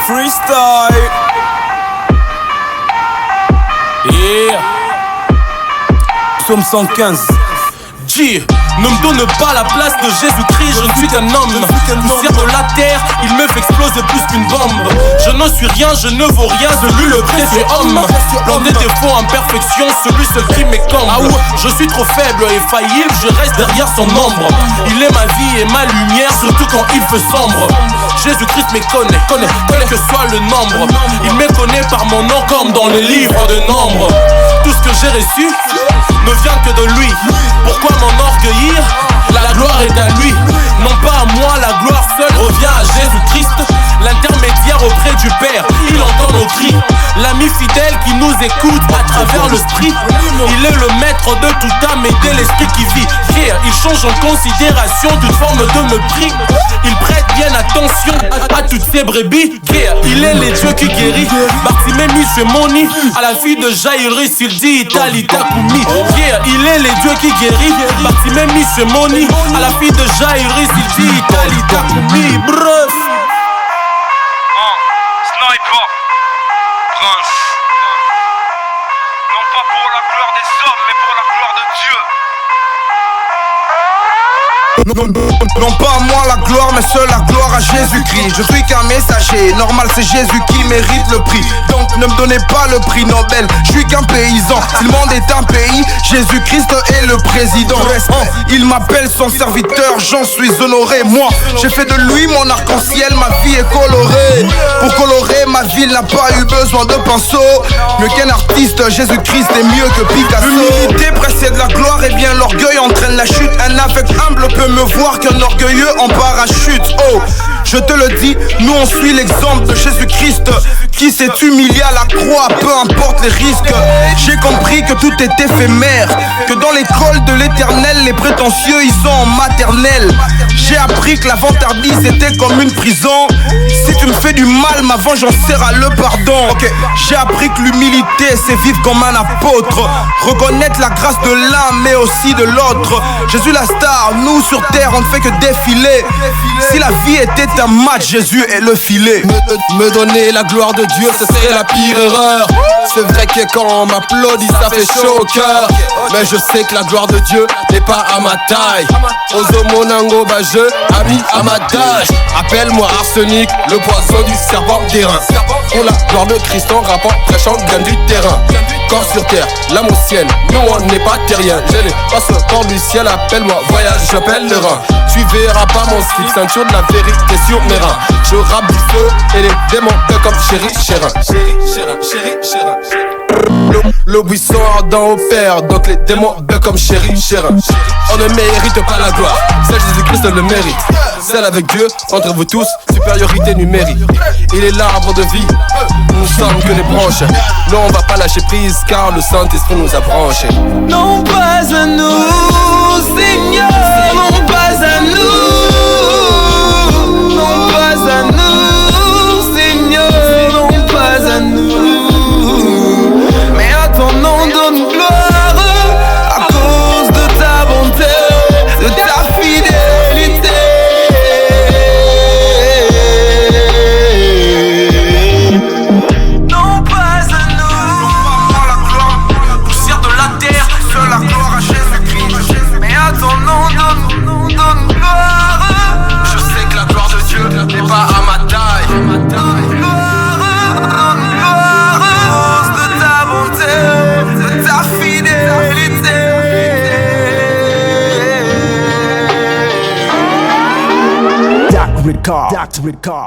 Freestyle. Yeah. Psaume 115. G. Ne me donne pas la place de Jésus-Christ, je ne suis qu'un homme. Poussière de la terre, il me fait exploser plus qu'une bombe. Je ne suis rien, je ne vaux rien, celui le précieux homme. Plein des défauts, imperfections, celui seul qui m'écombe. Ah ouais, je suis trop faible et faillible, je reste derrière son ombre. Il est ma vie et ma lumière, surtout quand il fait sombre. Jésus-Christ me connaît, quel que soit le nombre. Il me connaît par mon nom comme dans les livres de nombres. Tout ce que j'ai reçu ne vient que de lui. Pourquoi m'enorgueillir? La gloire est à lui. Non pas à moi, la gloire seule revient à Jésus-Christ, l'intermédiaire auprès du Père. Il entend nos cris, l'ami fidèle qui nous écoute à travers le l'esprit. Il est le maître de toute âme et de l'esprit qui vit. Il change en considération toute forme de mépris. Il prête bien attention à toutes ces brebis. Il est le Dieu qui guérit. Bartimée chez Moni, à la fille de Jairus, il dit Talita Kumi. Il est le Dieu qui guérit. Bartimée chez Moni, à la fille de Jairus, il dit Talita Kumi. Bref. Sniper, Prince. Non pas pour la gloire des hommes, mais pour la gloire de Dieu. Non pas à moi la gloire, mais seule la gloire à Jésus-Christ. Je suis qu'un messager, normal c'est Jésus qui mérite le prix. Donc ne me donnez pas le prix Nobel, je suis qu'un paysan. Si le monde est un pays, Jésus-Christ est le président. Il m'appelle son serviteur, j'en suis honoré. Moi, j'ai fait de lui mon arc-en-ciel, ma vie est colorée. Pour colorer ma vie, il n'a pas eu besoin de pinceau. Mieux qu'un artiste, Jésus-Christ est mieux que Picasso. L'humilité précède la gloire, et bien l'orgueil entraîne la chute. Un aveugle humble peut me voir qu'un orgueilleux en parachute. Oh, je te le dis, nous on suit l'exemple de Jésus-Christ qui s'est humilié à la croix, peu importe les risques. J'ai compris que tout est éphémère, que dans l'école de l'éternel, les prétentieux ils sont en maternelle. J'ai appris que la vantardise était comme une prison. Si tu me fais du mal, ma vengeance sera le pardon. J'ai appris que l'humilité c'est vivre comme un apôtre, reconnaître la grâce de l'un mais aussi de l'autre. Jésus la star, nous sur terre on ne fait que défiler. Si la vie était un match, Jésus est le filet. Me donner la gloire de Dieu, ce serait la pire erreur. C'est vrai que quand on m'applaudit, ça fait chaud au cœur. Mais je sais que la gloire de Dieu n'est pas à ma taille. Ozo monango bajeux, ami à ma tâche. Appelle-moi arsenic, le poison du serpent d'airain. Pour la gloire de Christ en rappant, prêchant, gagne du terrain. Corps sur terre, l'âme au ciel, nous on n'est pas terrien. J'ai les passeports du ciel, appelle-moi voyage, j'appelle le rein. Tu verras pas mon slip, ceinture de la vérité sur mes reins. Je rappe du feu et les démons comme chéri, chérin. Le buisson ardent opère, donc les démons comme chéri, chérin. On ne mérite pas la gloire, seul Jésus-Christ le mérite. Celle avec Dieu, entre vous tous, supériorité numérique. Il est l'arbre de vie, nous sommes que les branches. Non, on va pas lâcher prise car le Saint-Esprit nous a branchés. Non pas à nous, Seigneur, non pas à nous. Non pas à nous, Seigneur, non pas à nous. Mais à ton nom donne gloire, à cause de ta bonté, de ta fidélité. Non pas à nous, la gloire, poussière de la terre, seule la gloire à Jésus-Christ. Mais à ton nom donne gloire. Je sais que la gloire de Dieu n'est pas à ma taille. Gloire, à cause de ta bonté, de ta fidélité. Dr. Record.